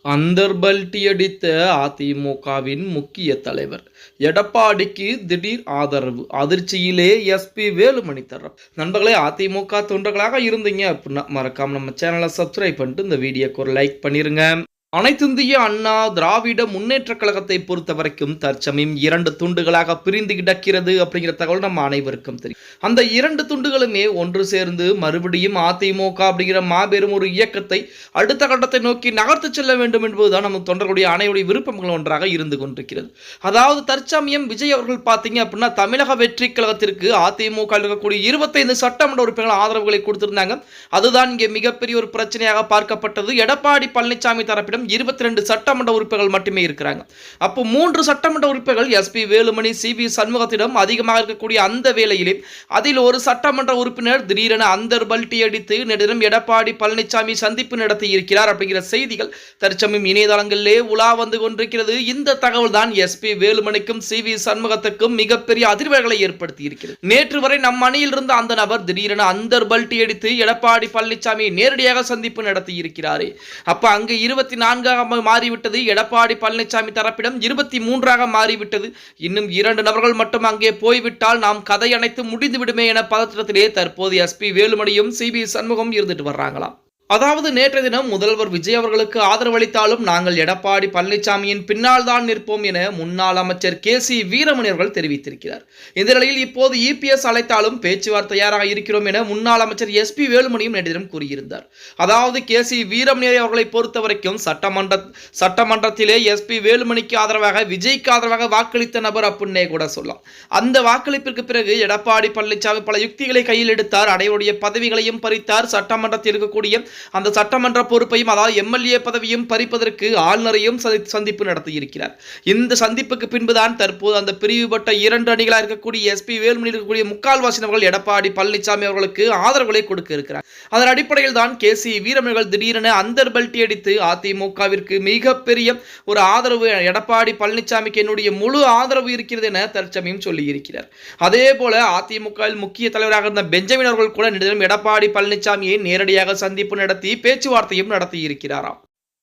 அந்தர்பல்டியடித்த அதிமுகவின் முக்கிய தலைவர் எடப்பாடிக்கு திடீர் ஆதரவு. அதிர்ச்சியிலே எஸ்பி வேலுமணி தரப்பு. நண்பர்களே, அதிமுக தொண்டர்களாக இருந்தீங்க அப்படின்னா மறக்காம நம்ம சேனலை சப்ஸ்கிரைப் பண்ணிட்டு இந்த வீடியோக்கு ஒரு லைக் பண்ணிருங்க. அனைத்திந்திய அண்ணா திராவிட முன்னேற்ற கழகத்தை பொறுத்த வரைக்கும் தற்சமயம் 2 துண்டுகளாக பிரிந்து கிடக்கிறது அப்படிங்கிற தகவல் நம்ம அனைவருக்கும் தெரியும். அந்த 2 துண்டுகளுமே ஒன்று சேர்ந்து மறுபடியும் அதிமுக அப்படிங்கிற மாபெரும் ஒரு இயக்கத்தை அடுத்த கட்டத்தை நோக்கி நகர்த்து செல்ல வேண்டும் என்பதுதான் நம்ம தொண்டர்களுடைய அனைவருடைய விருப்பங்கள் ஒன்றாக இருந்து கொண்டிருக்கிறது. அதாவது தற்சமயம் விஜய் அவர்கள் பார்த்தீங்க அப்படின்னா தமிழக வெற்றி கழகத்திற்கு அதிமுக இருக்கக்கூடிய 25 சட்டமன்ற உறுப்பினர்கள் ஆதரவுகளை கொடுத்திருந்தாங்க. அதுதான் இங்கே மிகப்பெரிய ஒரு பிரச்சனையாக பார்க்கப்பட்டது. எடப்பாடி பழனிசாமி தரப்பிடம் 22 சட்டமன்ற உறுப்பினர்கள் மட்டுமே இருக்கிறாங்க. அப்போ 3 சட்டமன்ற உறுப்பினர்கள் எஸ்பி வேலுமணி, சிவி சண்முகத்திடம் அதிகமாக இருக்கக்கூடிய அந்த வேளையிலே அதில் ஒரு சட்டமன்ற உறுப்பினர் திடீரென அந்தர்பல்டி அடித்து நேற்றிடம் எடப்பாடி பழனிசாமி சந்திப்பு நடத்தி இருக்கிறார் அப்படிங்கிற செய்திகள் தற்சமயம் இணையதளங்களிலே உலா வந்து கொண்டிருக்கிறது. இந்த தகவல் தான் எஸ்பி வேலுமணிக்கும் சிவி சண்முகத்துக்கும் மிகப்பெரிய அதிர்வுகளை ஏற்படுத்தி இருக்கிறது. நேற்று வரை நம் அணியில் இருந்த அந்த நபர் திடீரென அந்தர்பல்டி அடித்து எடப்பாடி பழனிசாமியை நேரடியாக சந்திப்பு நடத்தி இருக்கிறார். அப்ப அங்கு 24 மாறிவிட்டது. எடப்பாடி பழனிசாமி தரப்பிடம் 23 மாறிவிட்டது. இன்னும் 2 நபர்கள் மட்டும் அங்கே போய்விட்டால் நாம் கதை அனைத்து முடிந்துவிடுமே என பதற்றத்திலே தற்போது எஸ்பி வேலுமணியும் சிபி சண்முகம் இருந்துட்டு வர்றாங்களாம். அதாவது நேற்றைய தினம் முதல்வர் விஜய் அவர்களுக்கு ஆதரவளித்தாலும் நாங்கள் எடப்பாடி பழனிசாமியின் பின்னால் தான் நிற்போம் என முன்னாள் அமைச்சர் KC வீரமணி அவர்கள் தெரிவித்திருக்கிறார். இந்த நிலையில் இப்போது EPS அழைத்தாலும் பேச்சுவார்த்தை தயாராக இருக்கிறோம் என முன்னாள் அமைச்சர் SP வேலுமணியும் நேற்று தினம் கூறியிருந்தார். அதாவது KC வீரமணி அவர்களை பொறுத்த வரைக்கும் சட்டமன்றத்திலே SP வேலுமணிக்கு ஆதரவாக விஜய்க்கு ஆதரவாக வாக்களித்த நபர் அப்படின்னே கூட சொல்லலாம். அந்த வாக்களிப்பிற்கு பிறகு எடப்பாடி பழனிசாமி பல யுக்திகளை கையில் எடுத்தார். அனைவருடைய பதவிகளையும் பறித்தார். சட்டமன்றத்தில் இருக்கக்கூடிய அந்த சட்டமன்ற பொறுப்பையும் அதாவது MLA பதவியும் பறிப்பதற்கு ஆளுநரையும் சந்திப்பு நடத்தி இருக்கிறார். இந்த சந்திப்புக்கு பின்புதான் தற்போது அந்த பிரிவுபட்ட 2 அணிகளாக இருக்கக்கூடிய SP வேலுமணி இருக்கக்கூடிய முக்கால்வாசி நபர்கள் எடப்பாடி பழனிசாமி அவர்களுக்கு ஆதரவுகளை கொடுக்க இருக்கிறார். அதன் அடிப்படையில் தான் KC வீரமணிகள் திடீரென அந்தர்பல்டி அடித்து அதிமுகவிற்கு மிகப்பெரிய ஒரு ஆதரவு, எடப்பாடி பழனிசாமிக்கு என்னுடைய முழு ஆதரவு இருக்கிறது என தற்சமயம் சொல்லி இருக்கிறார். அதே போல அதிமுக முக்கிய தலைவராக இருந்த பெஞ்சமின் அவர்கள் கூட எடப்பாடி பழனிசாமியை நேரடியாக சந்திப்பு நடத்தி பேச்சுவார்த்தையும் நடத்தி இருக்கிறாராம்.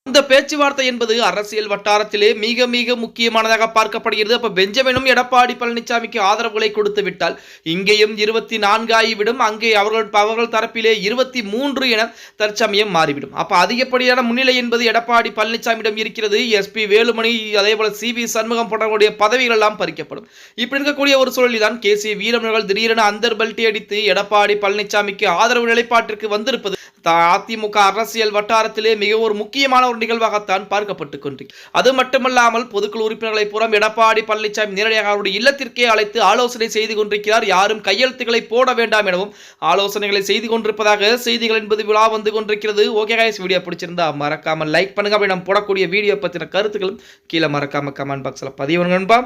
இந்த பேச்சுவார்த்தை என்பது அரசியல் வட்டாரத்திலே மிக மிக முக்கியமானதாக பார்க்கப்படுகிறது. அப்ப பெஞ்சமினும் எடப்பாடி பழனிசாமிக்கு ஆதரவுகளை கொடுத்து விட்டால் இங்கேயும் 24 ஆகிவிடும். அங்கே அவர்கள் தரப்பிலே 23 என தற்சமயம் மாறிவிடும். அப்ப அதிகப்படியான முன்னிலை என்பது எடப்பாடி பழனிசாமியிடம் இருக்கிறது. SP வேலுமணி அதே போல CV சண்முகம் போன்றவர்களுடைய பதவிகள் எல்லாம் பறிக்கப்படும். இப்படி இருக்கக்கூடிய ஒரு சூழலில் தான் KC வீரமணிகள் திடீரென அந்தர்பல்டி அடித்து எடப்பாடி பழனிசாமிக்கு ஆதரவு நிலைப்பாட்டிற்கு வந்திருப்பது அதிமுக அரசியல் வட்டாரத்திலே மிக ஒரு முக்கியமான ஒரு நிகழ்வாகத்தான் பார்க்கப்பட்டுக் கொண்டிருக்கிறது. அது மட்டுமல்லாமல் பொதுக்குழு உறுப்பினர்களை புறம் எடப்பாடி பழனிசாமி நேரடியாக அவருடைய இல்லத்திற்கே அழைத்து ஆலோசனை செய்து கொண்டிருக்கிறார். யாரும் கையெழுத்துக்களை போட வேண்டாம் எனவும் ஆலோசனைகளை செய்து கொண்டிருப்பதாக செய்திகள் என்பது விழா வந்து கொண்டிருக்கிறது. ஓகே गाइस, வீடியோ பிடிச்சிருந்தா மறக்காம லைக் பண்ணுங்க. அப்படி நம்ம போடக்கூடிய வீடியோ பத்தின கருத்துக்களும் கீழே மறக்காம கமெண்ட் பாக்ஸ்ல பதிவு பண்ணுங்க.